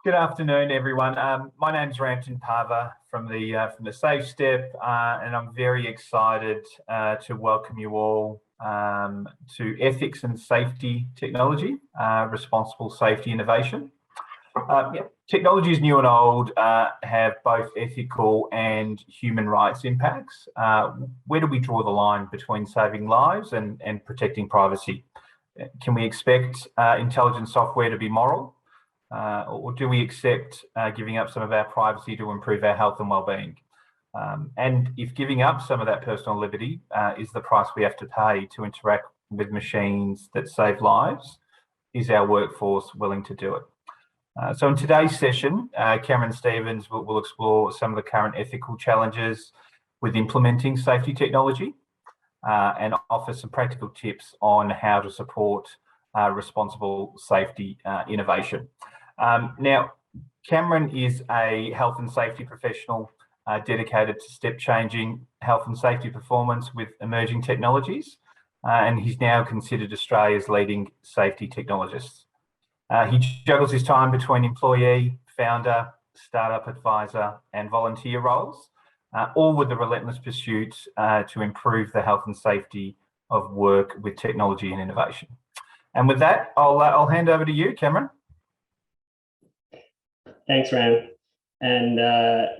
Good afternoon, everyone. My name's Ramton Pava from the Safe Step, and I'm very excited to welcome you all to Ethics and Safety Technology, Responsible Safety Innovation. Technologies new and old have both ethical and human rights impacts. Where do we draw the line between saving lives and protecting privacy? Can we expect intelligent software to be moral? Or do we accept giving up some of our privacy to improve our health and well-being? And if giving up some of that personal liberty is the price we have to pay to interact with machines that save lives, is our workforce willing to do it? So in today's session, Cameron Stevens will explore some of the current ethical challenges with implementing safety technology and offer some practical tips on how to support responsible safety innovation. Now, Cameron is a health and safety professional dedicated to step-changing health and safety performance with emerging technologies, and he's now considered Australia's leading safety technologist. He juggles his time between employee, founder, startup advisor, and volunteer roles, all with the relentless pursuit to improve the health and safety of work with technology and innovation. And with that, I'll hand over to you, Cameron. Thanks, Ram. And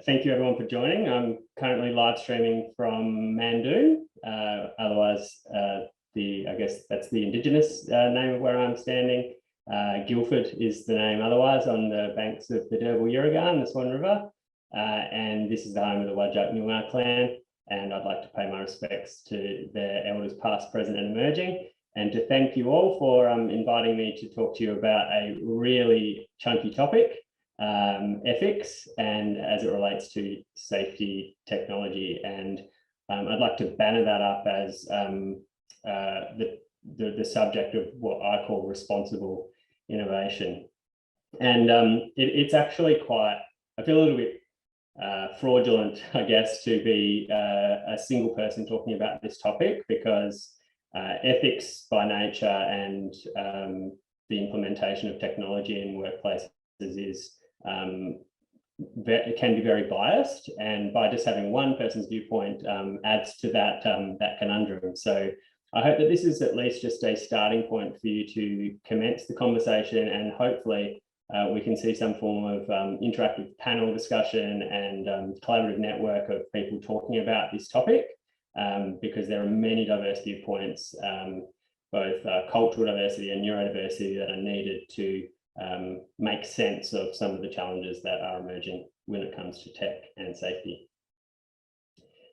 thank you everyone for joining. I'm currently live streaming from Mandu, otherwise I guess that's the Indigenous name of where I'm standing. Guildford is the name otherwise, on the banks of the Derbarl-Yirraga and the Swan River. And this is the home of the Whadjuk Noongar clan. And I'd like to pay my respects to their elders past, present and emerging. And to thank you all for inviting me to talk to you about a really chunky topic, ethics, and as it relates to safety technology. And I'd like to banner that up as the subject of what I call responsible innovation. And it's actually quite, I feel a little bit fraudulent, I guess, to be a single person talking about this topic, because ethics by nature and the implementation of technology in workplaces is it can be very biased, and by just having one person's viewpoint adds to that that conundrum. So I hope that this is at least just a starting point for you to commence the conversation, and hopefully we can see some form of interactive panel discussion and collaborative network of people talking about this topic, because there are many diverse viewpoints, both cultural diversity and neurodiversity, that are needed to make sense of some of the challenges that are emerging when it comes to tech and safety.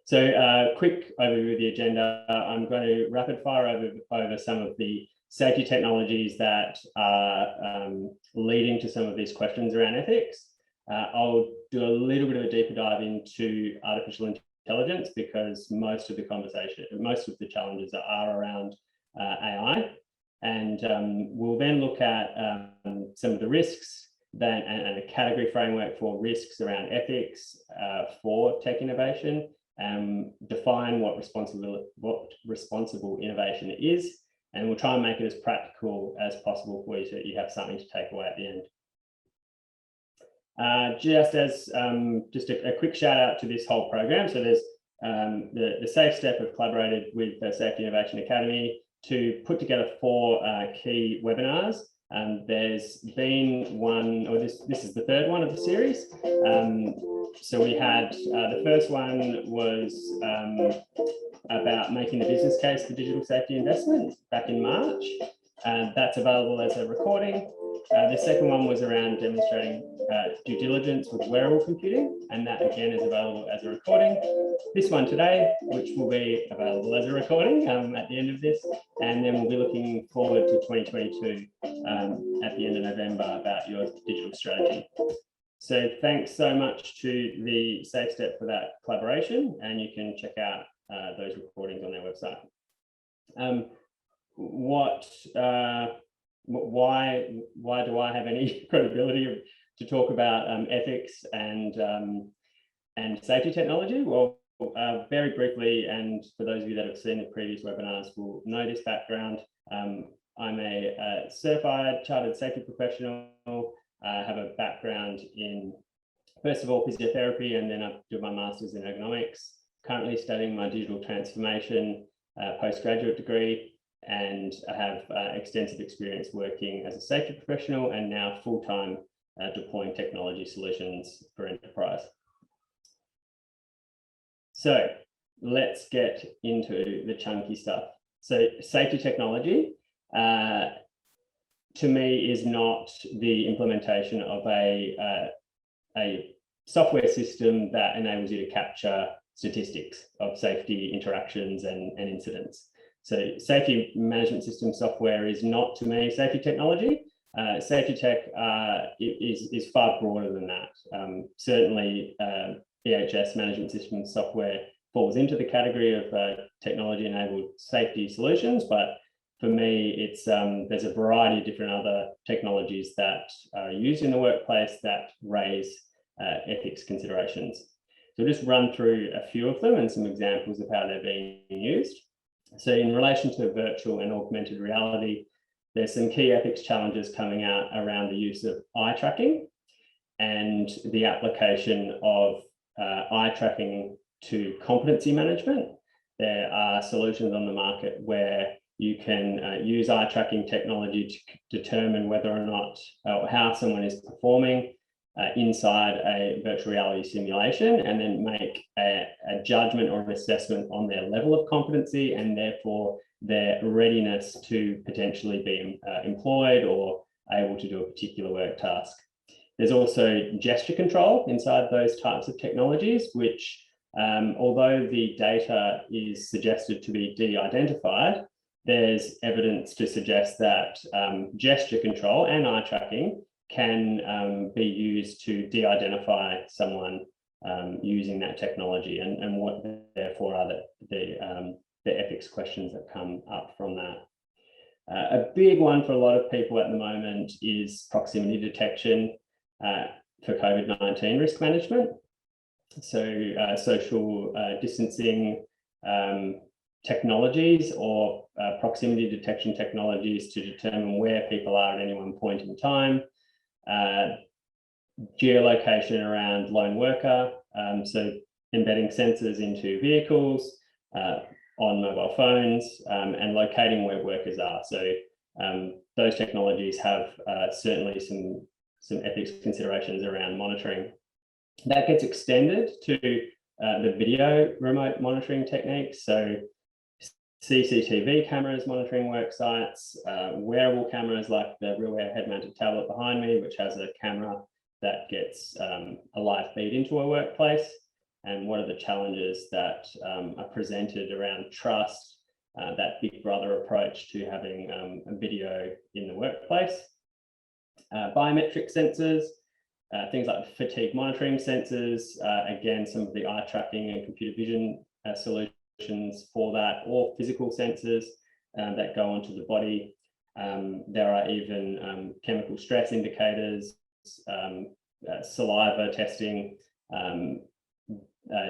So quick overview of the agenda. I'm going to rapid fire over some of the safety technologies that are leading to some of these questions around ethics. I'll do a little bit of a deeper dive into artificial intelligence, because most of the challenges are around AI. And we'll then look at some of the risks and a category framework for risks around ethics for tech innovation, define what responsible innovation is, and we'll try and make it as practical as possible for you so that you have something to take away at the end. Just as a quick shout out to this whole program. So there's the Safe Step have collaborated with the Safety Innovation Academy to put together 4 key webinars. There's been one, or this is the third one of the series. So we had, the first one was about making the business case for digital safety investment back in March. That's available as a recording. The second one was around demonstrating due diligence with wearable computing, and that again is available as a recording. This one today, which will be available as a recording at the end of this, and then we'll be looking forward to 2022 at the end of November about your digital strategy. So thanks so much to the Safe Step for that collaboration, and you can check out those recordings on their website. Why do I have any credibility to talk about ethics and safety technology? Well, very briefly, and for those of you that have seen the previous webinars will know this background. I'm a certified chartered safety professional. have a background in, first of all, physiotherapy, and then I did my master's in ergonomics. Currently studying my digital transformation postgraduate degree, and I have extensive experience working as a safety professional and now full-time deploying technology solutions for enterprise. So let's get into the chunky stuff. So safety technology, to me, is not the implementation of a software system that enables you to capture statistics of safety interactions and incidents. So safety management system software is not, to me, safety technology. Safety tech is far broader than that. Certainly, EHS management system software falls into the category of technology-enabled safety solutions, but for me, it's there's a variety of different other technologies that are used in the workplace that raise ethics considerations. So I'll just run through a few of them and some examples of how they're being used. So in relation to virtual and augmented reality, there's some key ethics challenges coming out around the use of eye tracking and the application of eye tracking to competency management. There are solutions on the market where you can use eye tracking technology to determine whether or not or how someone is performing inside a virtual reality simulation, and then make a judgment or assessment on their level of competency and therefore their readiness to potentially be employed or able to do a particular work task. There's also gesture control inside those types of technologies, which although the data is suggested to be de-identified, there's evidence to suggest that gesture control and eye tracking can be used to de-identify someone using that technology, and what therefore are the ethics questions that come up from that. A big one for a lot of people at the moment is proximity detection for COVID-19 risk management. So social distancing technologies or proximity detection technologies to determine where people are at any one point in time. Geolocation around lone worker, so embedding sensors into vehicles, on mobile phones, and locating where workers are. So those technologies have certainly some ethics considerations around monitoring. That gets extended to the video remote monitoring techniques. So CCTV cameras monitoring work sites, wearable cameras like the RealWear head-mounted tablet behind me, which has a camera that gets a live feed into a workplace, and what are the challenges that are presented around trust, that Big Brother approach to having a video in the workplace. Biometric sensors, things like fatigue monitoring sensors, again, some of the eye tracking and computer vision solutions for that, or physical sensors that go onto the body. There are even chemical stress indicators, saliva testing,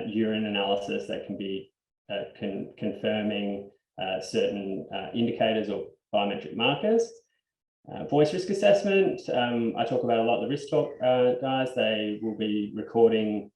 urine analysis that can be confirming certain indicators or biometric markers. Voice risk assessment, I talk about a lot of the risk talk guys. They will be recording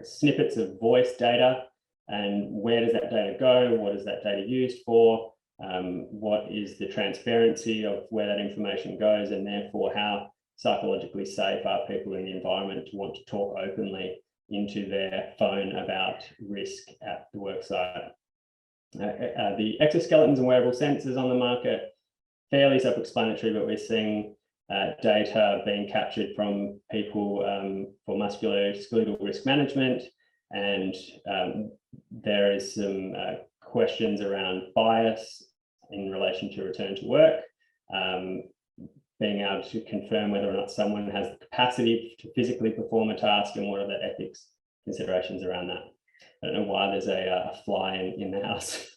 snippets of voice data, and where does that data go? What is that data used for? What is the transparency of where that information goes, and therefore how psychologically safe are people in the environment to want to talk openly into their phone about risk at the work site. The exoskeletons and wearable sensors on the market, fairly self-explanatory, but we're seeing data being captured from people for musculoskeletal risk management, and there is some questions around bias in relation to return to work, being able to confirm whether or not someone has the capacity to physically perform a task, and what are the ethics considerations around that. I don't know why there's a fly in the house.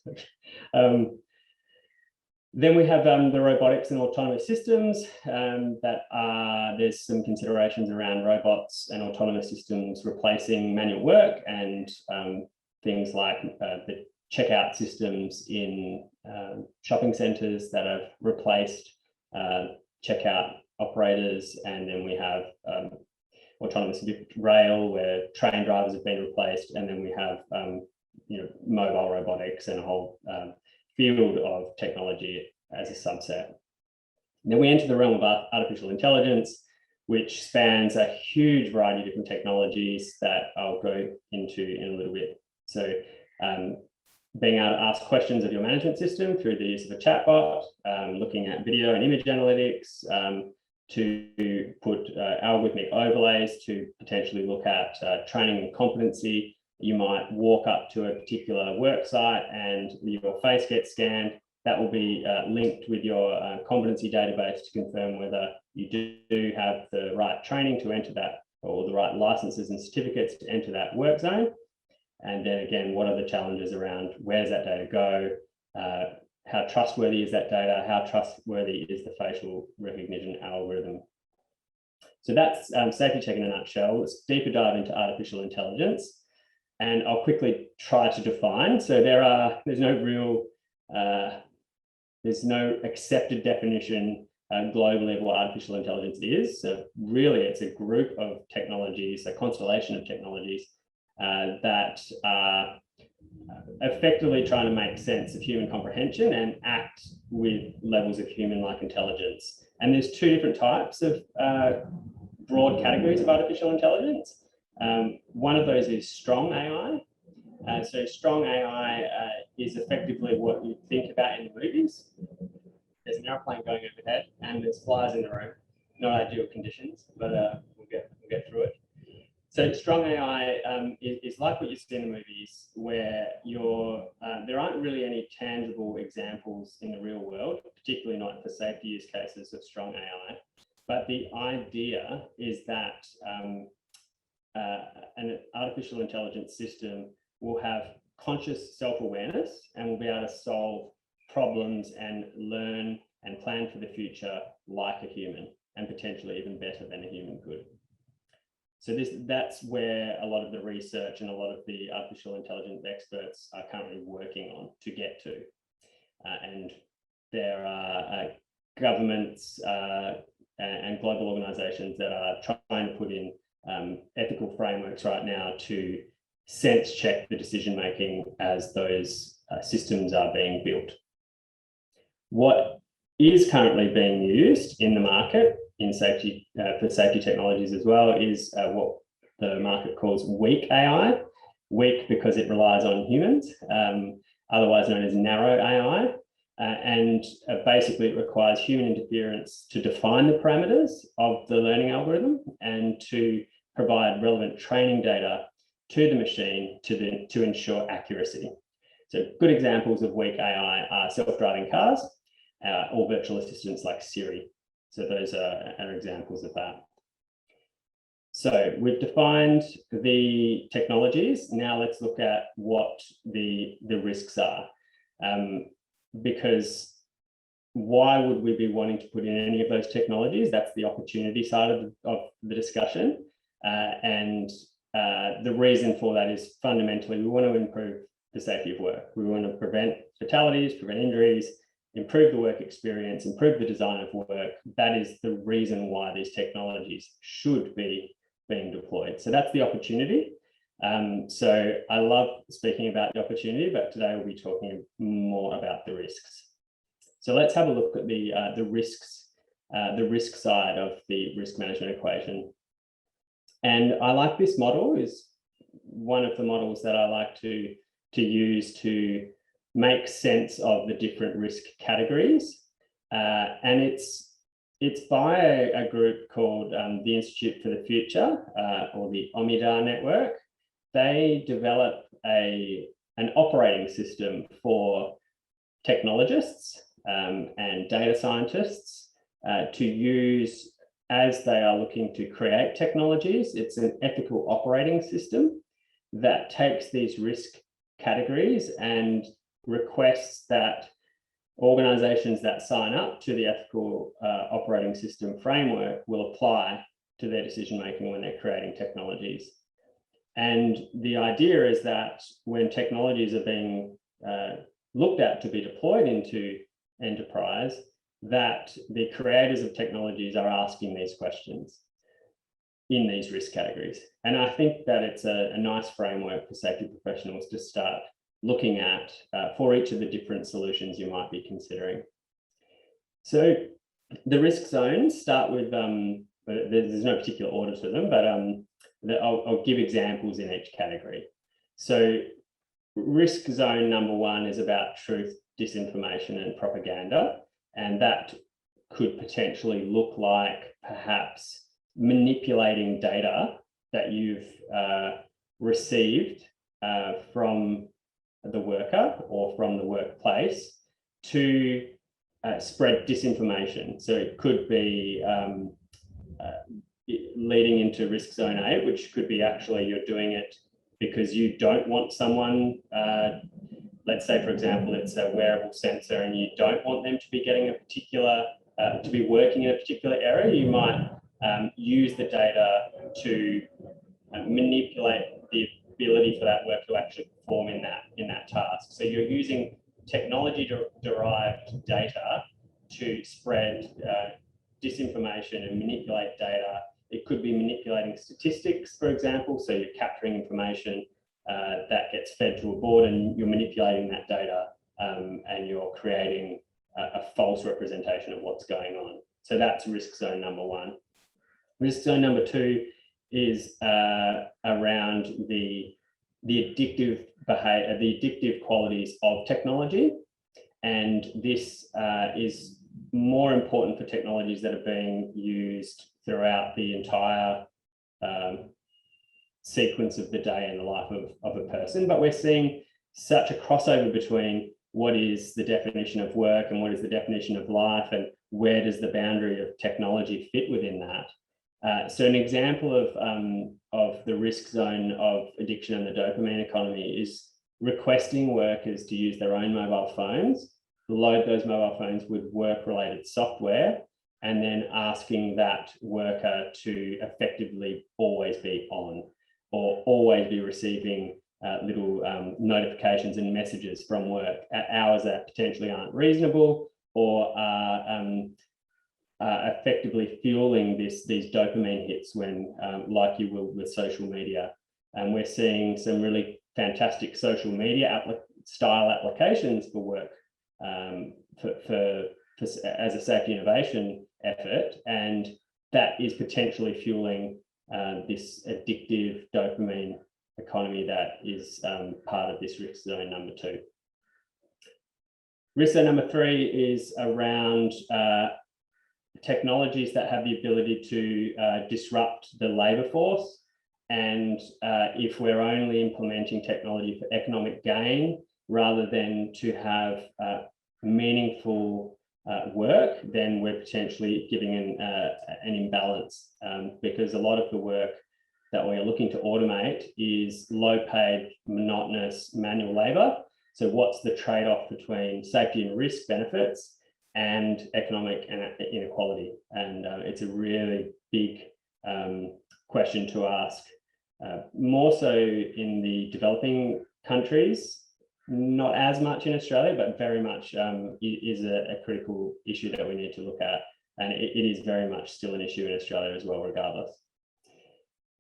Then we have the robotics and autonomous systems there's some considerations around robots and autonomous systems replacing manual work, and things like the checkout systems in shopping centres that have replaced checkout operators, and then we have autonomous rail, where train drivers have been replaced, and then we have mobile robotics and a whole field of technology as a subset. Then we enter the realm of artificial intelligence, which spans a huge variety of different technologies that I'll go into in a little bit. So being able to ask questions of your management system through the use of a chatbot, looking at video and image analytics, to put algorithmic overlays to potentially look at training and competency. You might walk up to a particular work site and your face gets scanned. That will be linked with your competency database to confirm whether you do have the right training to enter that, or the right licenses and certificates to enter that work zone. And then again, what are the challenges around where does that data go? How trustworthy is that data? How trustworthy is the facial recognition algorithm? So that's safety tech in a nutshell. Let's deeper dive into artificial intelligence. And I'll quickly try to define. So there's no accepted definition globally of what artificial intelligence is. So really, it's a group of technologies, a constellation of technologies that are effectively trying to make sense of human comprehension and act with levels of human-like intelligence. And there's two different types of broad categories of artificial intelligence. One of those is strong AI. So strong AI is effectively what you think about in the movies. There's an airplane going overhead and there's flies in the room. Not ideal conditions, but we'll get through it. So strong AI is like what you see in the movies, where there aren't really any tangible examples in the real world, particularly not for safety use cases of strong AI. But the idea is that an artificial intelligence system will have conscious self-awareness and will be able to solve problems and learn and plan for the future like a human, and potentially even better than a human could. So that's where a lot of the research and a lot of the artificial intelligence experts are currently working on to get to. And there are governments and global organizations that are trying to put in ethical frameworks right now to sense check the decision making as those systems are being built. What is currently being used in the market in safety for safety technologies as well is what the market calls weak AI. Weak because it relies on humans, otherwise known as narrow AI. And basically it requires human interference to define the parameters of the learning algorithm and to provide relevant training data to the machine to ensure accuracy. So good examples of weak AI are self-driving cars or virtual assistants like Siri. So those are examples of that. So we've defined the technologies. Now let's look at what the risks are. Because why would we be wanting to put in any of those technologies? That's the opportunity side of the discussion. The reason for that is fundamentally we want to improve the safety of work. We want to prevent fatalities, prevent injuries, improve the work experience, improve the design of work. That is the reason why these technologies should be being deployed. So that's the opportunity. So I love speaking about the opportunity, but today we'll be talking more about the risks. So let's have a look at the risks, the risk side of the risk management equation. And I like this model. Is one of the models that I like to use to make sense of the different risk categories. And it's by a group called the Institute for the Future, or the OMIDAR network. They develop an operating system for technologists and data scientists to use as they are looking to create technologies. It's an ethical operating system that takes these risk categories and requests that organizations that sign up to the ethical operating system framework will apply to their decision making when they're creating technologies. And the idea is that when technologies are being looked at to be deployed into enterprise, that the creators of technologies are asking these questions in these risk categories. And I think that it's a nice framework for safety professionals to start looking at for each of the different solutions you might be considering. So the risk zones start with, there's no particular order to them, but I'll give examples in each category. So risk zone number 1 is about truth, disinformation and propaganda. And that could potentially look like perhaps manipulating data that you've received from the worker or from the workplace to spread disinformation. So it could be leading into risk zone 8, which could be actually you're doing it because you don't want someone, let's say, for example, it's a wearable sensor and you don't want them to be getting a particular, to be working in a particular area. You might use the data to manipulate the ability for that work to actually perform in that task. So you're using technology-derived data to spread disinformation and manipulate data. It could be manipulating statistics, for example. So you're capturing information that gets fed to a board and you're manipulating that data and you're creating a false representation of what's going on. So that's risk zone number 1. Risk zone number 2 is around the addictive behavior, the addictive qualities of technology. And this is more important for technologies that are being used throughout the entire sequence of the day in the life of a person. But we're seeing such a crossover between what is the definition of work and what is the definition of life, and where does the boundary of technology fit within that. So an example of the risk zone of addiction and the dopamine economy is requesting workers to use their own mobile phones, load those mobile phones with work-related software, and then asking that worker to effectively always be on or always be receiving little notifications and messages from work at hours that potentially aren't reasonable or are effectively fueling these dopamine hits when, like you will with social media. And we're seeing some really fantastic social media style applications for work as a safety innovation effort, and that is potentially fueling this addictive dopamine economy that is part of this risk zone number 2. Risk zone number 3 is around technologies that have the ability to disrupt the labour force. And if we're only implementing technology for economic gain rather than to have meaningful work, then we're potentially giving an imbalance because a lot of the work that we're looking to automate is low-paid, monotonous manual labour. So what's the trade-off between safety and risk benefits and economic inequality? And it's a really big question to ask, more so in the developing countries, not as much in Australia, but very much is a critical issue that we need to look at. And it is very much still an issue in Australia as well, regardless.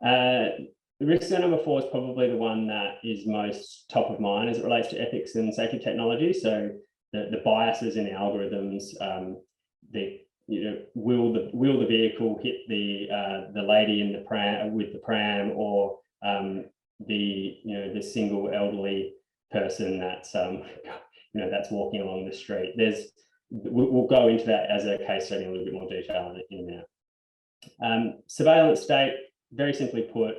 The risk zone number 4 is probably the one that is most top of mind as it relates to ethics and safety technology. So the biases in the algorithms, will the vehicle hit the lady in the pram with the pram, or the single elderly person that's that's walking along the street. We'll go into that as a case study in a little bit more detail in a minute. Surveillance state, very simply put,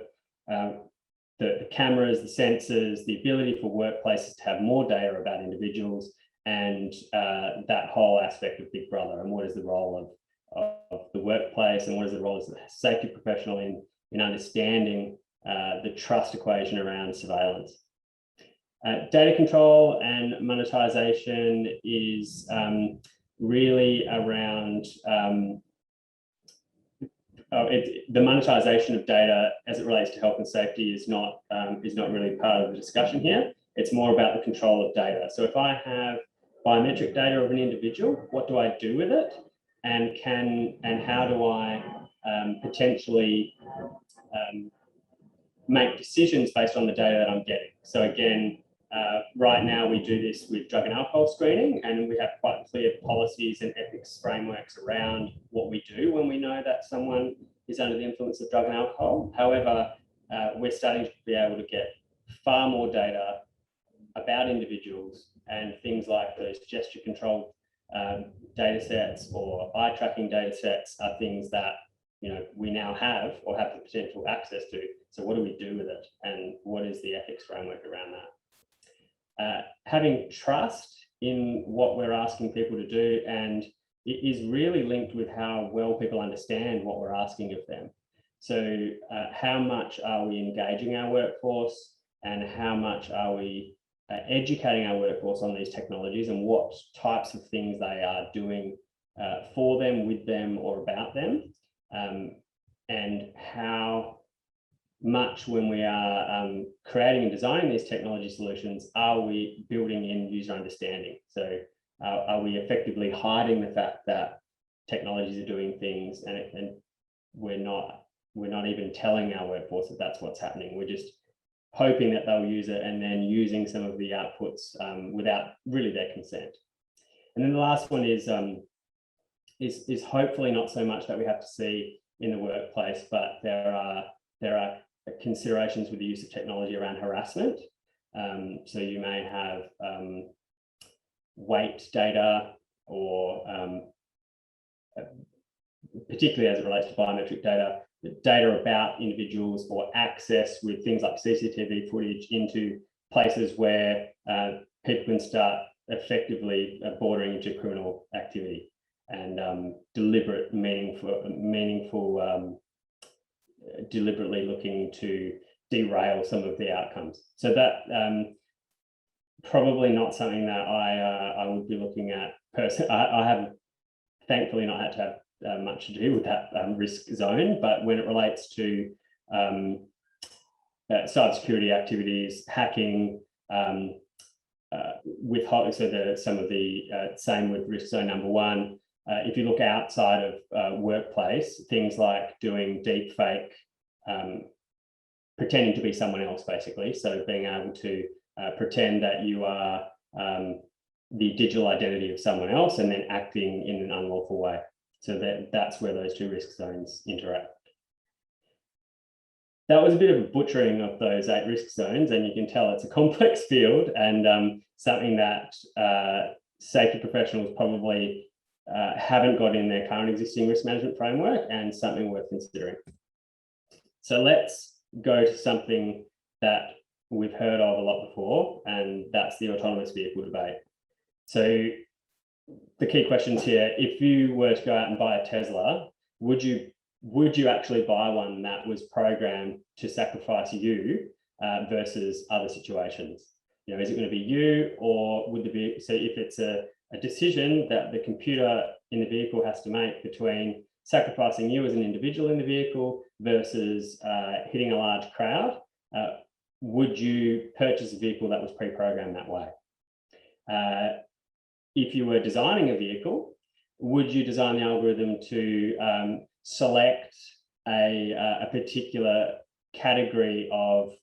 the cameras, the sensors, the ability for workplaces to have more data about individuals, and that whole aspect of Big Brother, and what is the role of the workplace, and what is the role as a safety professional in understanding the trust equation around surveillance. Data control and monetization is really around the monetization of data as it relates to health and safety is not really part of the discussion here. It's more about the control of data. So if I have biometric data of an individual? What do I do with it? And how do I potentially make decisions based on the data that I'm getting? So again, right now we do this with drug and alcohol screening, and we have quite clear policies and ethics frameworks around what we do when we know that someone is under the influence of drug and alcohol. However, we're starting to be able to get far more data about individuals, and things like those gesture controlled data sets or eye tracking data sets are things that we now have or have the potential access to. So what do we do with it, and what is the ethics framework around that? Having trust in what we're asking people to do, and it is really linked with how well people understand what we're asking of them. So how much are we engaging our workforce, and how much are we educating our workforce on these technologies, and what types of things they are doing for them, with them, or about them, and how much, when we are creating and designing these technology solutions, are we building in user understanding? So are we effectively hiding the fact that technologies are doing things, and we're not even telling our workforce that that's what's happening? We're just hoping that they'll use it and then using some of the outputs without really their consent. And then the last one is hopefully not so much that we have to see in the workplace, but there are considerations with the use of technology around harassment. So you may have weight data, or particularly as it relates to biometric data about individuals, or access with things like CCTV footage into places where people can start effectively bordering into criminal activity, and deliberate, meaningful, deliberately looking to derail some of the outcomes. So that probably not something that I would be looking at personally. I have thankfully not had to have much to do with that risk zone, but when it relates to cybersecurity activities, hacking, with some of the same with risk zone number one. If you look outside of workplace, things like doing deep fake, pretending to be someone else, basically. So being able to pretend that you are the digital identity of someone else, and then acting in an unlawful way. So that's where those two risk zones interact. That was a bit of a butchering of those 8 risk zones, and you can tell it's a complex field, and something that safety professionals probably haven't got in their current existing risk management framework, and something worth considering. So let's go to something that we've heard of a lot before, and that's the autonomous vehicle debate. So the key questions here: if you were to go out and buy a Tesla, would you actually buy one that was programmed to sacrifice you versus other situations? Is it going to be you, or would there be, so if it's a decision that the computer in the vehicle has to make between sacrificing you as an individual in the vehicle versus hitting a large crowd, would you purchase a vehicle that was pre-programmed that way? If you were designing a vehicle, would you design the algorithm to select a particular category of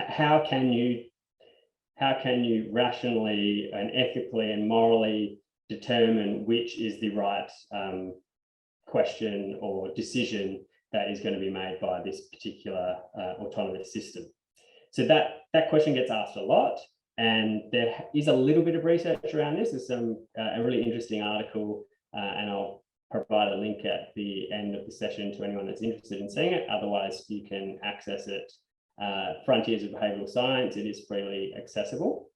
how can you rationally and ethically and morally determine which is the right question or decision that is going to be made by this particular autonomous system? So that question gets asked a lot, and there is a little bit of research around this. There's a really interesting article, and I'll provide a link at the end of the session to anyone that's interested in seeing it. Otherwise, you can access it. Frontiers of Behavioral Science. It is freely accessible.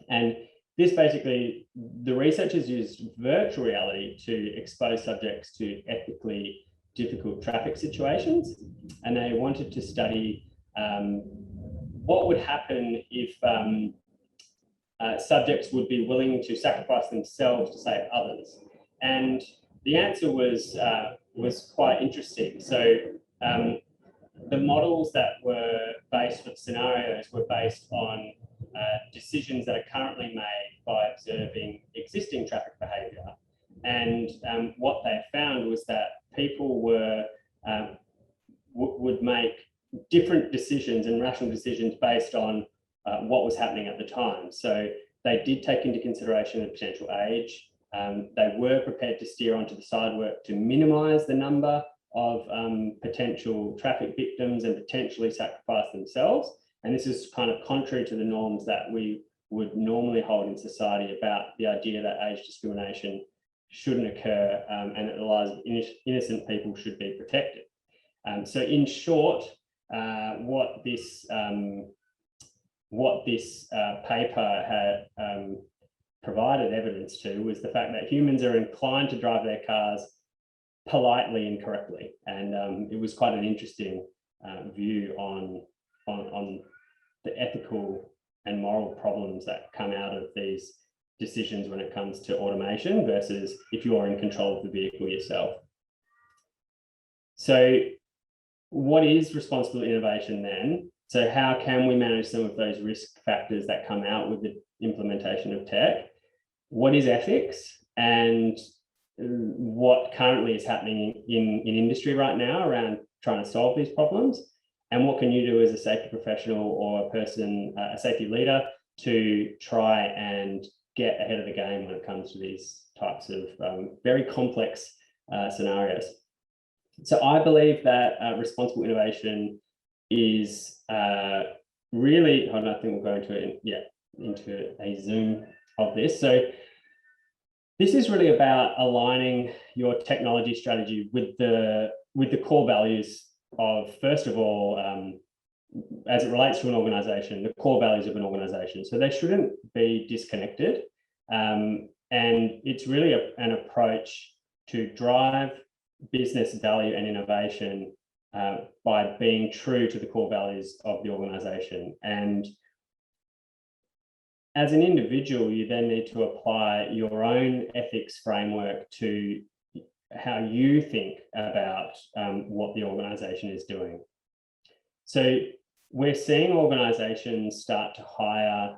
And this basically, the researchers used virtual reality to expose subjects to ethically difficult traffic situations. And they wanted to study what would happen if subjects would be willing to sacrifice themselves to save others. And the answer was quite interesting. So the models that were based for the scenarios were based on decisions that are currently made by observing existing traffic behaviour. And what they found was that people were would make different decisions and rational decisions based on what was happening at the time. So they did take into consideration the potential age. They were prepared to steer onto the sidework to minimise the number of potential traffic victims and potentially sacrifice themselves. And this is kind of contrary to the norms that we would normally hold in society about the idea that age discrimination shouldn't occur and that the lives of innocent people should be protected. So in short, what this paper had provided evidence to was the fact that humans are inclined to drive their cars politely and correctly, and it was quite an interesting view on the ethical and moral problems that come out of these decisions when it comes to automation versus if you are in control of the vehicle yourself. So what is responsible innovation then? So how can we manage some of those risk factors that come out with the implementation of tech? What is ethics? And what currently is happening in industry right now around trying to solve these problems? And what can you do as a safety professional or a person, a safety leader, to try and get ahead of the game when it comes to these types of very complex scenarios? So I believe that responsible innovation is really, I think we'll go into a zoom of this. So this is really about aligning your technology strategy with the core values of, first of all, as it relates to an organization, the core values of an organization. So they shouldn't be disconnected. And it's really an approach to drive business value and innovation by being true to the core values of the organization. And as an individual, you then need to apply your own ethics framework to how you think about what the organization is doing. So we're seeing organizations start to hire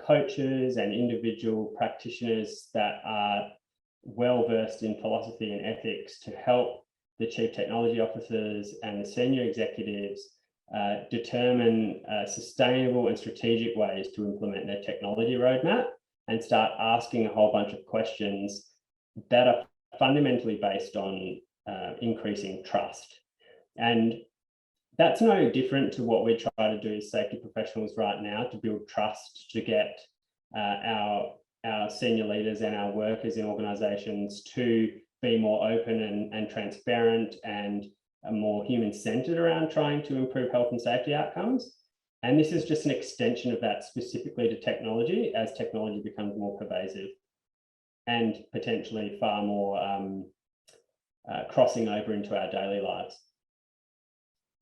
coaches and individual practitioners that are well-versed in philosophy and ethics to help the chief technology officers and the senior executives determine sustainable and strategic ways to implement their technology roadmap and start asking a whole bunch of questions that are fundamentally based on increasing trust. And that's no different to what we try to do as safety professionals right now to build trust, to get our senior leaders and our workers in organizations to be more open and transparent and more human-centered around trying to improve health and safety outcomes. And this is just an extension of that specifically to technology as technology becomes more pervasive and potentially far more crossing over into our daily lives.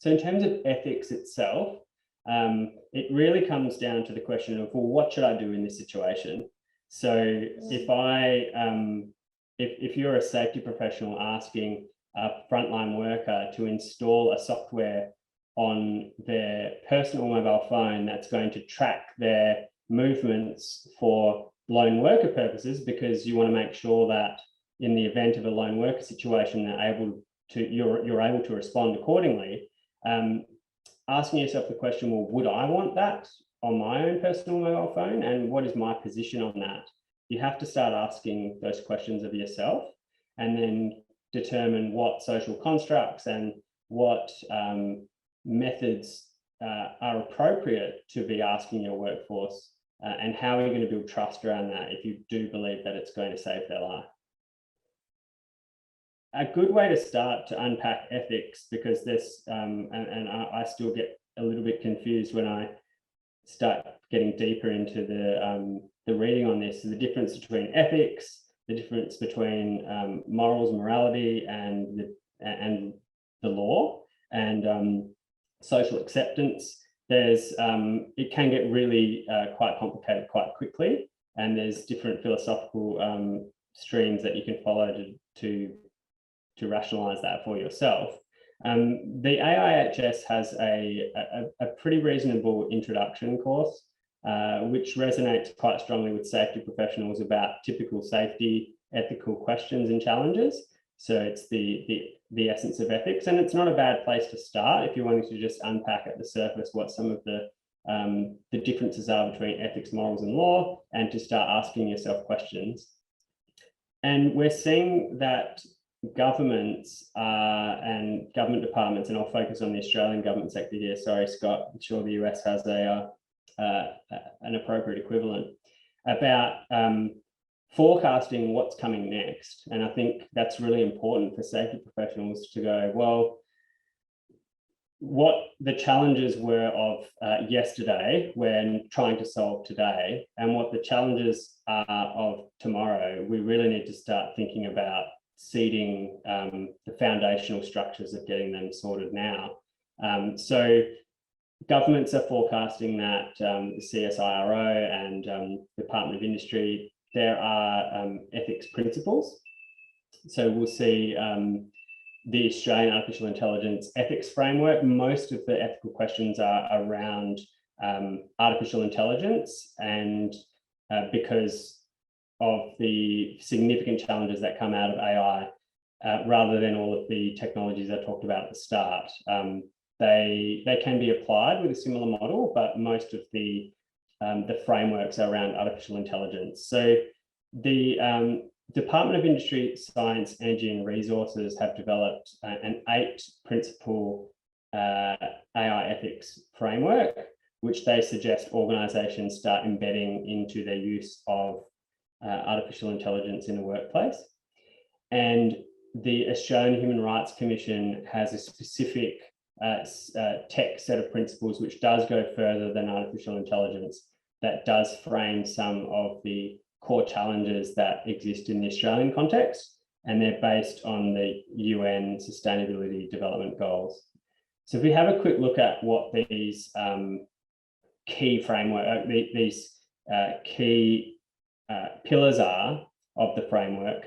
So in terms of ethics itself, it really comes down to the question of, well, what should I do in this situation? So if you're a safety professional asking a frontline worker to install a software on their personal mobile phone that's going to track their movements for lone worker purposes, because you want to make sure that in the event of a lone worker situation, you're able to respond accordingly. Asking yourself the question, well, would I want that on my own personal mobile phone? And what is my position on that? You have to start asking those questions of yourself and then determine what social constructs and what methods are appropriate to be asking your workforce and how are you going to build trust around that if you do believe that it's going to save their life. A good way to start to unpack ethics, because this, and I still get a little bit confused when I start getting deeper into the reading on this, is the difference between ethics, the difference between morals, morality, and the law, and social acceptance. There's it can get really quite complicated quite quickly, and there's different philosophical streams that you can follow to rationalize that for yourself. The AIHS has a pretty reasonable introduction course, which resonates quite strongly with safety professionals about typical safety, ethical questions and challenges. So it's the essence of ethics, and it's not a bad place to start if you're wanting to just unpack at the surface what some of the differences are between ethics, morals, and law, and to start asking yourself questions. And we're seeing that governments and government departments, and I'll focus on the Australian government sector here. Sorry, Scott, I'm sure the US has an appropriate equivalent, about forecasting what's coming next. And I think that's really important for safety professionals to go, well, what the challenges were of yesterday when trying to solve today, and what the challenges are of tomorrow. We really need to start thinking about seeding the foundational structures of getting them sorted now. So governments are forecasting that the CSIRO and Department of Industry, there are ethics principles. So we'll see the Australian Artificial Intelligence Ethics Framework. Most of the ethical questions are around artificial intelligence, and because of the significant challenges that come out of AI, rather than all of the technologies I talked about at the start. They can be applied with a similar model, but most of the frameworks are around artificial intelligence. So the Department of Industry, Science, Energy and Resources have developed an 8-principle AI ethics framework, which they suggest organisations start embedding into their use of artificial intelligence in the workplace. And the Australian Human Rights Commission has a specific tech set of principles which does go further than artificial intelligence, that does frame some of the core challenges that exist in the Australian context, and they're based on the UN Sustainability Development Goals. So if we have a quick look at what these key framework, these key pillars are of the framework,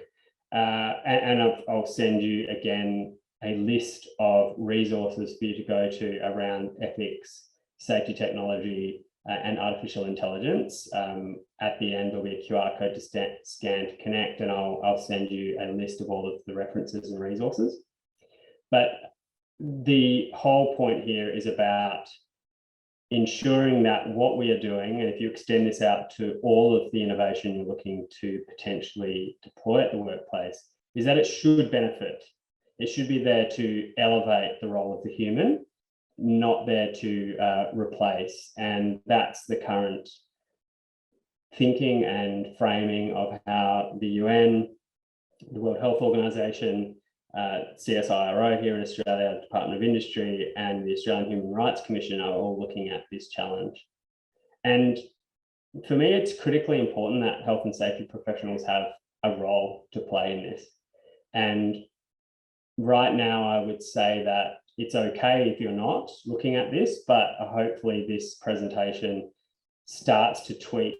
and I'll send you again a list of resources for you to go to around ethics, safety technology, and artificial intelligence. At the end, there'll be a QR code to scan to connect, and I'll send you a list of all of the references and resources. But the whole point here is about ensuring that what we are doing, and if you extend this out to all of the innovation you're looking to potentially deploy at the workplace, is that it should benefit. It should be there to elevate the role of the human, not there to replace. And that's the current thinking and framing of how the UN, the World Health Organization, CSIRO here in Australia, the Department of Industry, and the Australian Human Rights Commission are all looking at this challenge. And for me, it's critically important that health and safety professionals have a role to play in this. And right now, I would say that it's okay if you're not looking at this, but hopefully this presentation starts to tweak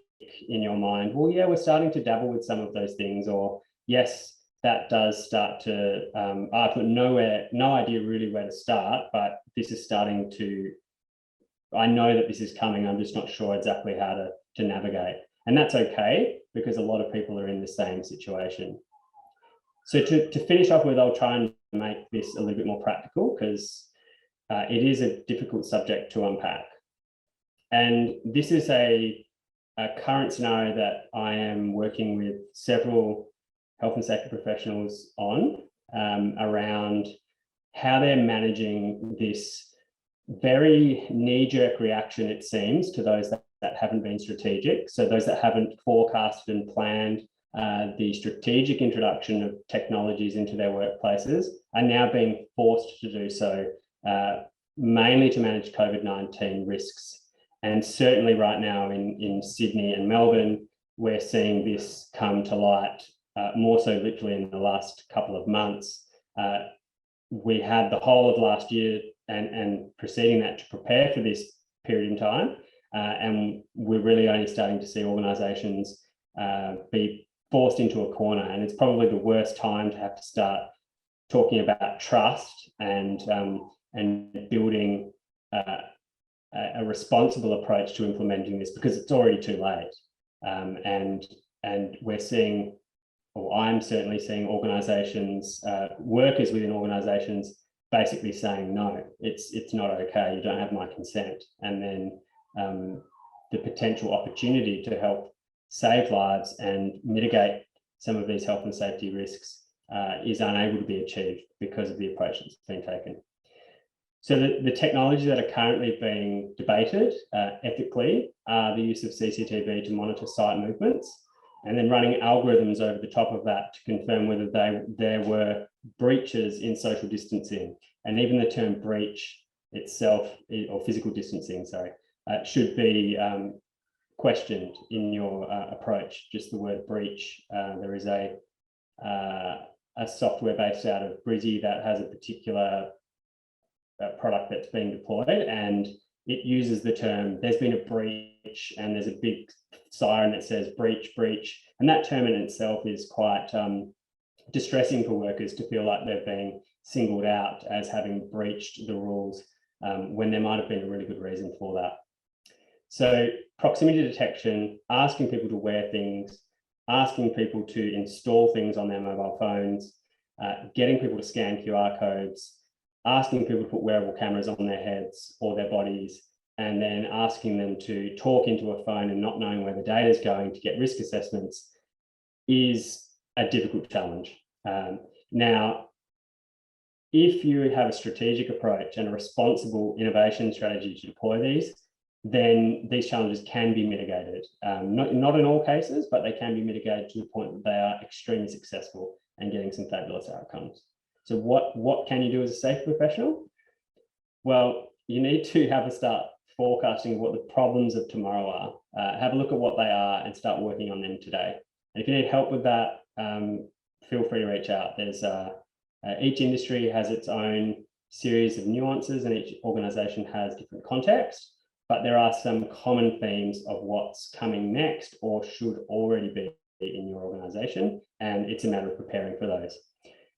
in your mind, well, yeah, we're starting to dabble with some of those things, or yes, that does start to, I've got no idea really where to start, but this is starting to, I know that this is coming, I'm just not sure exactly how to navigate. And that's okay, because a lot of people are in the same situation. So to finish off with, I'll try and make this a little bit more practical, because it is a difficult subject to unpack. And this is a current scenario that I am working with several health and safety professionals on, around how they're managing this very knee-jerk reaction, it seems, to those that haven't been strategic. So those that haven't forecasted and planned the strategic introduction of technologies into their workplaces are now being forced to do so, mainly to manage COVID-19 risks. And certainly right now in Sydney and Melbourne, we're seeing this come to light, more so literally in the last couple of months. We had the whole of last year and preceding that to prepare for this period in time. And we're really only starting to see organisations be forced into a corner. And it's probably the worst time to have to start talking about trust and building a responsible approach to implementing this, because it's already too late. And we're seeing, or I'm certainly seeing, organisations, workers within organisations basically saying, no, it's not okay, you don't have my consent. And then the potential opportunity to help save lives and mitigate some of these health and safety risks is unable to be achieved because of the approach that's been taken. So the technologies that are currently being debated ethically are the use of CCTV to monitor site movements, and then running algorithms over the top of that to confirm whether there were breaches in social distancing. And even the term breach itself, or physical distancing, sorry, should be questioned in your approach. Just the word breach. There is a software based out of Brizzy that has a particular product that's being deployed, and it uses the term, there's been a breach, and there's a big siren that says breach, breach. And that term in itself is quite distressing for workers to feel like they're being singled out as having breached the rules when there might have been a really good reason for that. So proximity detection, asking people to wear things, asking people to install things on their mobile phones, getting people to scan QR codes, asking people to put wearable cameras on their heads or their bodies, and then asking them to talk into a phone and not knowing where the data is going to get risk assessments is a difficult challenge. Now, if you have a strategic approach and a responsible innovation strategy to deploy these, then these challenges can be mitigated. Not in all cases, but they can be mitigated to the point that they are extremely successful and getting some fabulous outcomes. So what can you do as a safety professional? Well, you need to have a start forecasting what the problems of tomorrow are. Have a look at what they are and start working on them today. And if you need help with that, feel free to reach out. There's each industry has its own series of nuances, and each organisation has different contexts, but there are some common themes of what's coming next or should already be in your organisation, and it's a matter of preparing for those.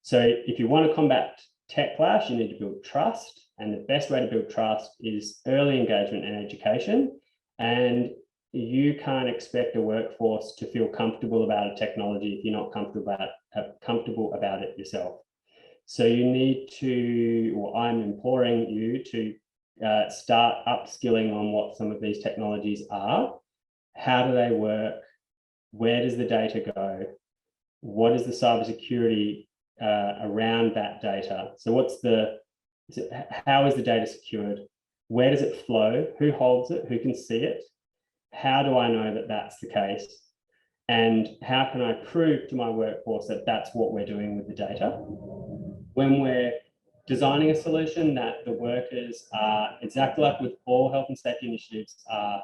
So if you want to combat tech clash, you need to build trust, and the best way to build trust is early engagement and education. And you can't expect a workforce to feel comfortable about a technology if you're not comfortable about it yourself. So you need to, or I'm imploring you to start upskilling on what some of these technologies are. How do they work? Where does the data go? What is the cybersecurity around that data? So how is the data secured? Where does it flow? Who holds it? Who can see it? How do I know that that's the case? And how can I prove to my workforce that that's what we're doing with the data? When we're designing a solution that the workers are, exactly like with all health and safety initiatives, are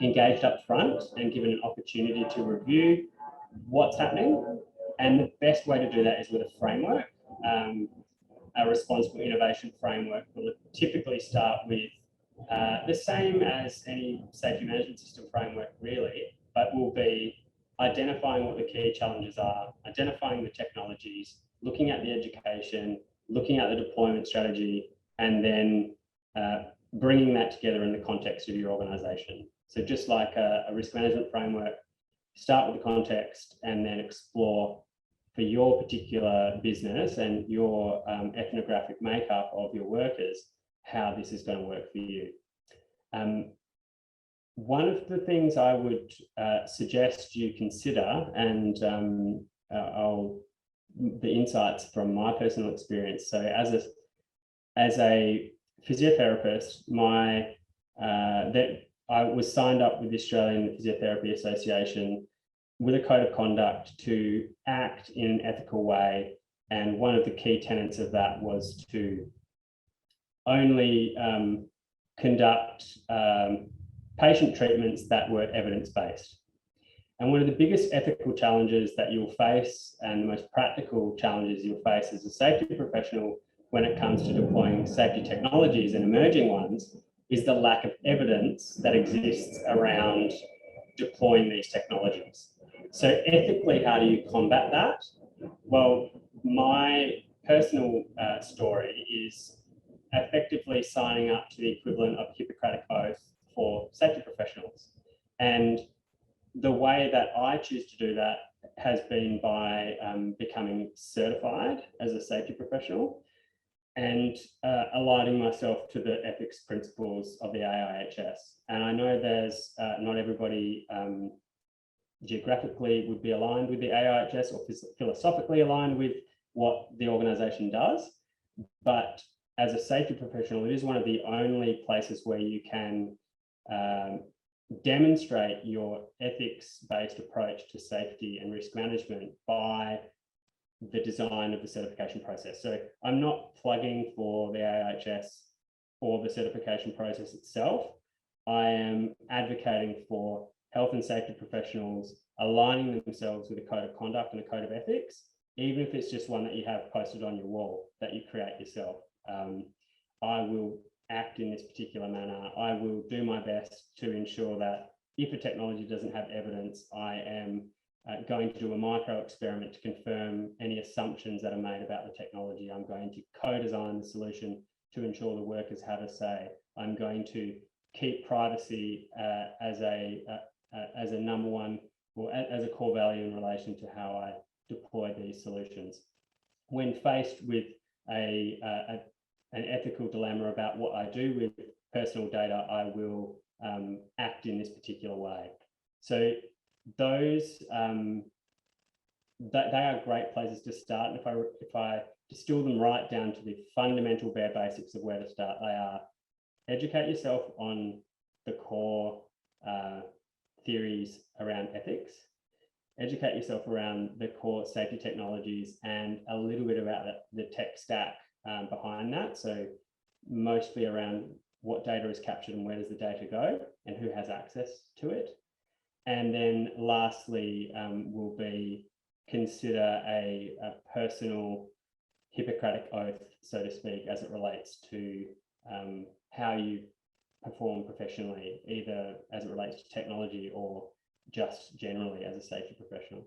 engaged up front and given an opportunity to review what's happening. And the best way to do that is with a framework. A responsible innovation framework will typically start with the same as any safety management system framework, really, but will be identifying what the key challenges are, identifying the technologies, looking at the education, looking at the deployment strategy, and then bringing that together in the context of your organisation. So just like a risk management framework, start with the context and then explore for your particular business and your ethnographic makeup of your workers, how this is going to work for you. One of the things I would suggest you consider, and the insights from my personal experience. So as a physiotherapist, I was signed up with the Australian Physiotherapy Association with a code of conduct to act in an ethical way. And one of the key tenets of that was to only conduct patient treatments that were evidence-based. And one of the biggest ethical challenges that you'll face, and the most practical challenges you'll face as a safety professional when it comes to deploying safety technologies and emerging ones, is the lack of evidence that exists around deploying these technologies. So ethically, how do you combat that? Well, my personal story is effectively signing up to the equivalent of Hippocratic Oath for safety professionals. And the way that I choose to do that has been by becoming certified as a safety professional and aligning myself to the ethics principles of the AIHS. And I know there's not everybody geographically would be aligned with the AIHS or philosophically aligned with what the organisation does, but as a safety professional, it is one of the only places where you can demonstrate your ethics-based approach to safety and risk management by the design of the certification process. So I'm not plugging for the AIHS or the certification process itself. I am advocating for health and safety professionals aligning themselves with a code of conduct and a code of ethics, even if it's just one that you have posted on your wall that you create yourself. I will act in this particular manner. I will do my best to ensure that if a technology doesn't have evidence, I am going to do a micro experiment to confirm any assumptions that are made about the technology. I'm going to co-design the solution to ensure the workers have a say. I'm going to keep privacy as a number one, or as a core value in relation to how I deploy these solutions. When faced with an ethical dilemma about what I do with personal data, I will act in this particular way. So those they are great places to start. And if I distill them right down to the fundamental bare basics of where to start, they are: educate yourself on the core theories around ethics, educate yourself around the core safety technologies, and a little bit about the tech stack behind that. So mostly around what data is captured and where does the data go and who has access to it. And then lastly will be consider a personal Hippocratic oath, so to speak, as it relates to how you perform professionally, either as it relates to technology or just generally as a safety professional.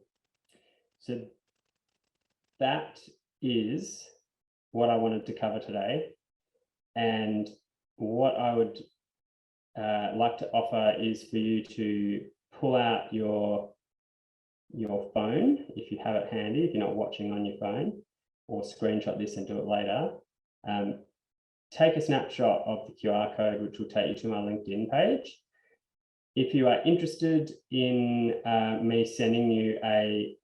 So that is what I wanted to cover today. And what I would like to offer is for you to pull out your phone, if you have it handy, if you're not watching on your phone, or screenshot this and do it later. Take a snapshot of the QR code, which will take you to my LinkedIn page. If you are interested in me sending you a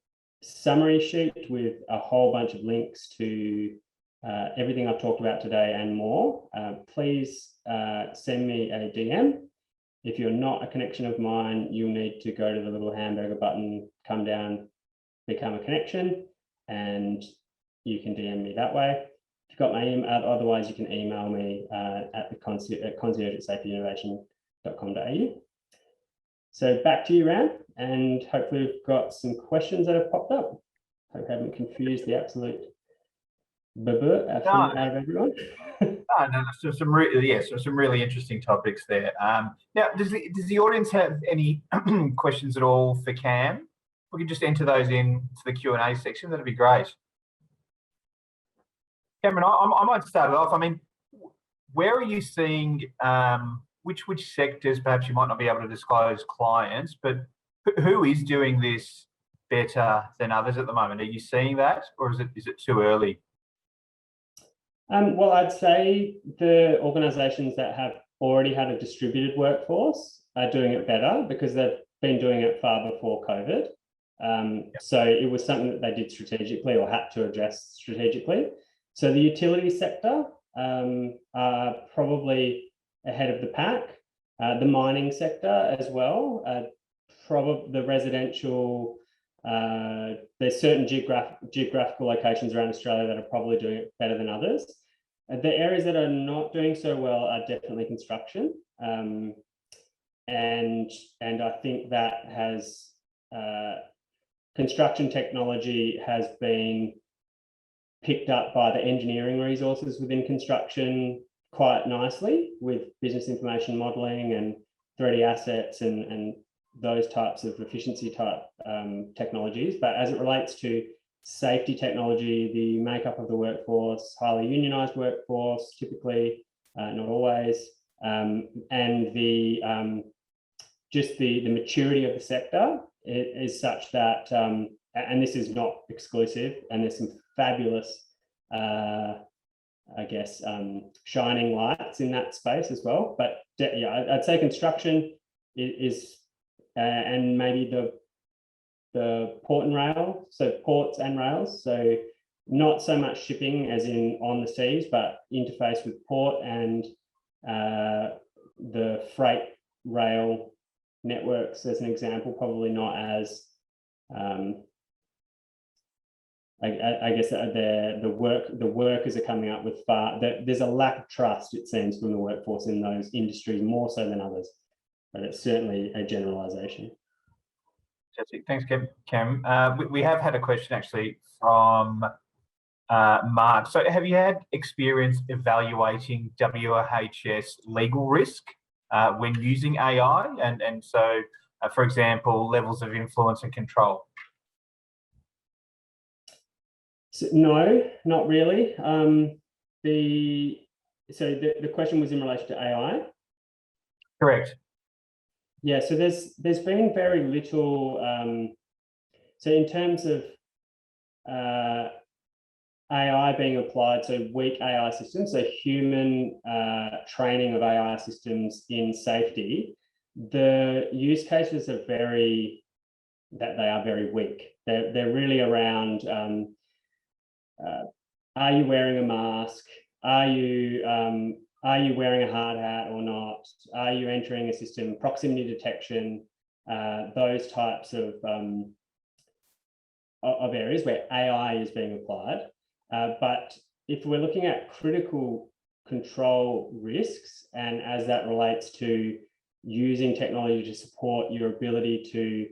summary sheet with a whole bunch of links to everything I've talked about today and more, please send me a DM. If you're not a connection of mine, you'll need to go to the little hamburger button, come down, become a connection, and you can DM me that way. If you've got my email, otherwise you can email me at the concierge@safetyinnovation.com.au. So back to you, Ram, and hopefully we've got some questions that have popped up. Hope I haven't confused the absolute out of everyone. No, so some really interesting topics there. Now, does the audience have any questions at all for Cam? We can just enter those into the Q&A section. That'd be great. Cameron, I might start it off. I mean, where are you seeing which sectors? Perhaps you might not be able to disclose clients, but who is doing this better than others at the moment? Are you seeing that, or is it too early? Well, I'd say the organisations that have already had a distributed workforce are doing it better because they've been doing it far before COVID. So it was something that they did strategically or had to address strategically. So the utility sector are probably ahead of the pack. The mining sector as well. Probably the residential. There's certain geographical locations around Australia that are probably doing it better than others. The areas that are not doing so well are definitely construction. And I think that has construction technology has been picked up by the engineering resources within construction quite nicely with business information modelling and 3D assets and those types of efficiency type technologies. But as it relates to safety technology, the makeup of the workforce, highly unionized workforce, typically, not always, and the just the maturity of the sector is such that, and this is not exclusive, and there's some fabulous, I guess, shining lights in that space as well. But yeah, I'd say construction is and maybe the port and rail, so ports and rails. So not so much shipping as in on the seas, but interface with port and the freight rail networks as an example, probably not as I guess the workers are coming up with there's a lack of trust, it seems, from the workforce in those industries more so than others, but it's certainly a generalization. Thanks, Cam. We have had a question actually from Mark. So have you had experience evaluating WHS legal risk when using AI? And so, for example, levels of influence and control? So, no, not really. The question was in relation to AI? Correct. Yeah, so there's been very little, so in terms of AI being applied, so weak AI systems, so human training of AI systems in safety, the use cases are very weak. They're really around, are you wearing a mask? Are you wearing a hard hat or not? Are you entering a system? Proximity detection, those types of areas where AI is being applied. But if we're looking at critical control risks, and as that relates to using technology to support your ability to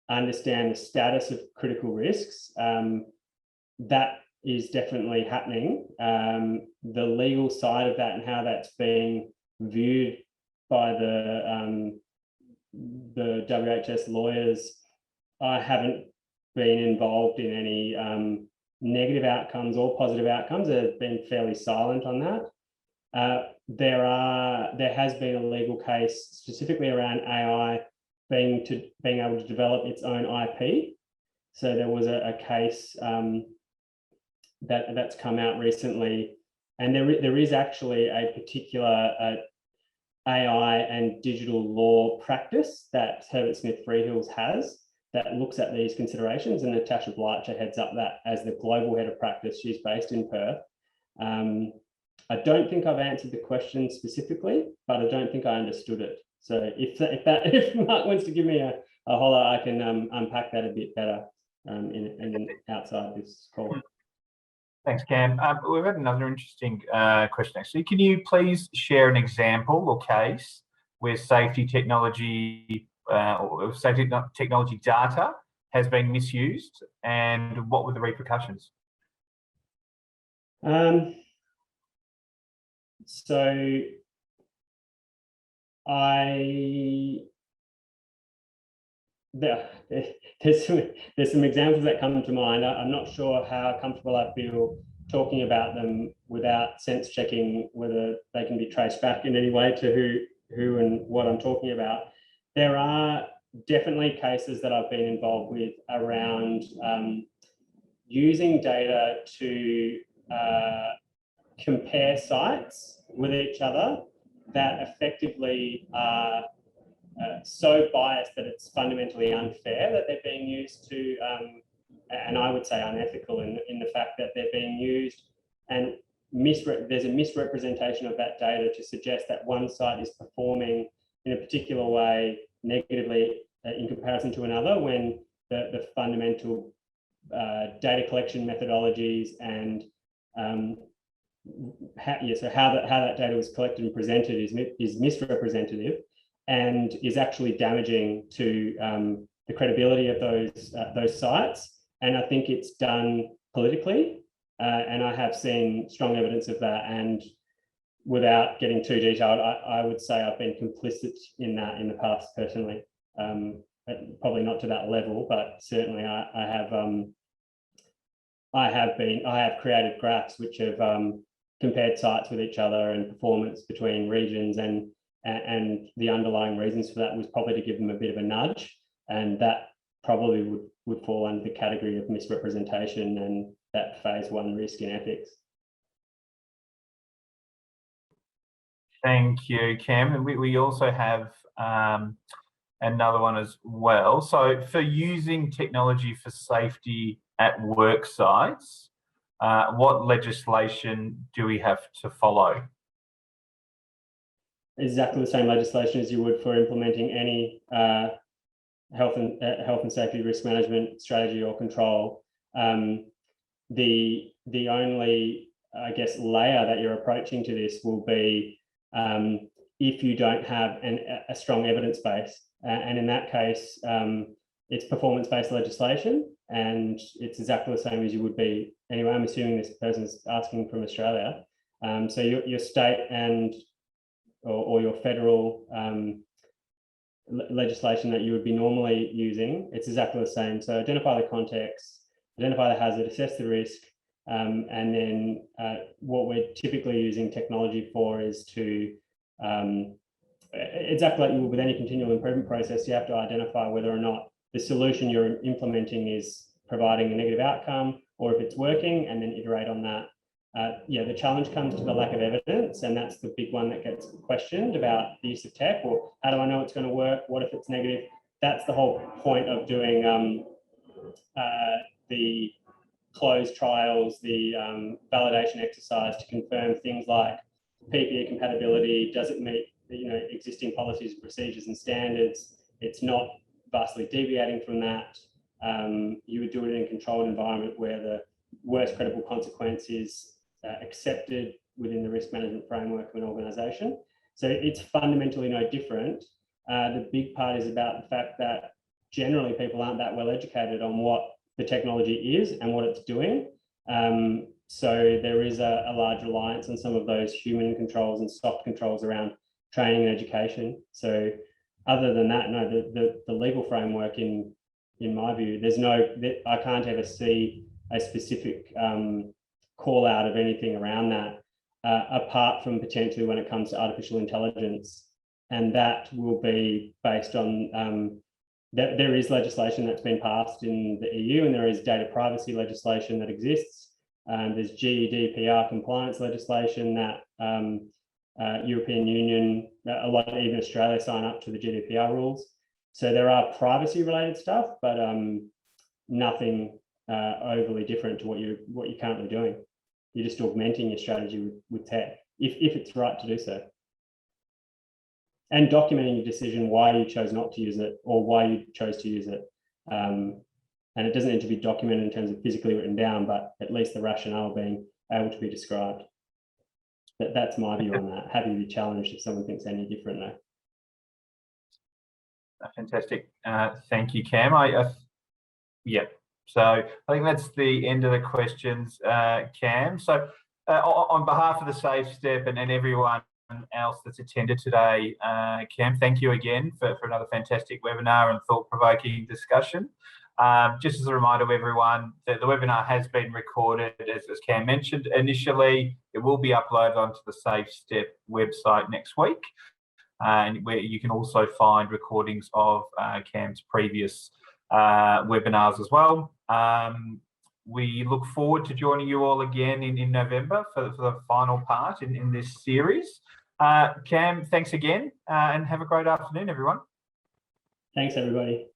understand the status of critical risks, that is definitely happening. The legal side of that and how that's being viewed by the WHS lawyers, I haven't been involved in any negative outcomes or positive outcomes. They've been fairly silent on that. There has been a legal case specifically around AI being able to develop its own IP. So there was a case that's come out recently, and there is actually a particular AI and digital law practice that Herbert Smith Freehills has that looks at these considerations, and Natasha Bleicher heads up that as the global head of practice. She's based in Perth. I don't think I've answered the question specifically, but I don't think I understood it. So if Mark wants to give me a holler, I can unpack that a bit better in outside this call. Thanks, Cam. We've had another interesting question, actually. Can you please share an example or case where safety technology or safety technology data has been misused, and what were the repercussions? So there's some examples that come to mind. I'm not sure how comfortable I feel talking about them without sense checking whether they can be traced back in any way to who and what I'm talking about. There are definitely cases that I've been involved with around using data to compare sites with each other that effectively are so biased that it's fundamentally unfair, that they're being used to, and I would say unethical in the fact that they're being used, and there's a misrepresentation of that data to suggest that one site is performing in a particular way negatively in comparison to another, when the fundamental data collection methodologies and how that data was collected and presented is misrepresentative and is actually damaging to the credibility of those sites. And I think it's done politically, and I have seen strong evidence of that. And without getting too detailed, I would say I've been complicit in that in the past personally. Probably not to that level, but certainly I have I have created graphs which have compared sites with each other and performance between regions, and the underlying reasons for that was probably to give them a bit of a nudge, and that probably would fall under the category of misrepresentation and that phase 1 risk in ethics. Thank you, Cam. And we also have another one as well. So for using technology for safety at work sites, what legislation do we have to follow? Exactly the same legislation as you would for implementing any health and safety risk management strategy or control. The only, I guess, layer that you're approaching to this will be if you don't have a strong evidence base, and in that case, it's performance-based legislation, and it's exactly the same as you would be anyway. I'm assuming this person's asking from Australia, so your state and or your federal legislation that you would be normally using, it's exactly the same. So identify the context, identify the hazard, assess the risk, and then what we're typically using technology for is to, exactly like you would with any continual improvement process, you have to identify whether or not the solution you're implementing is providing a negative outcome or if it's working, and then iterate on that. Yeah, the challenge comes to the lack of evidence, and that's the big one that gets questioned about the use of tech, or how do I know it's going to work? What if it's negative? That's the whole point of doing the closed trials, the validation exercise to confirm things like PPE compatibility. Does it meet existing policies, procedures, and standards? It's not vastly deviating from that. You would do it in a controlled environment where the worst credible consequence is accepted within the risk management framework of an organisation. So it's fundamentally no different. The big part is about the fact that generally people aren't that well educated on what the technology is and what it's doing. So there is a large reliance on some of those human controls and soft controls around training and education. So other than that, no, the legal framework in my view, I can't ever see a specific call out of anything around that, apart from potentially when it comes to artificial intelligence. And that will be based on, there is legislation that's been passed in the EU, and there is data privacy legislation that exists. There's GDPR compliance legislation that European Union, a lot of even Australia sign up to the GDPR rules. So there are privacy related stuff, but nothing overly different to what you're currently doing. You're just augmenting your strategy with tech, if it's right to do so. And documenting your decision, why you chose not to use it or why you chose to use it. And it doesn't need to be documented in terms of physically written down, but at least the rationale being able to be described. That's my view on that. Happy to be challenged if someone thinks any different though. Fantastic. Thank you, Cam. Yeah. So I think that's the end of the questions, Cam. So on behalf of the Safe Step and everyone else that's attended today, Cam, thank you again for another fantastic webinar and thought-provoking discussion. Just as a reminder to everyone, the webinar has been recorded, as Cam mentioned initially. It will be uploaded onto the Safe Step website next week, and where you can also find recordings of Cam's previous webinars as well. We look forward to joining you all again in November for the final part in this series. Cam, thanks again, and have a great afternoon, everyone. Thanks, everybody.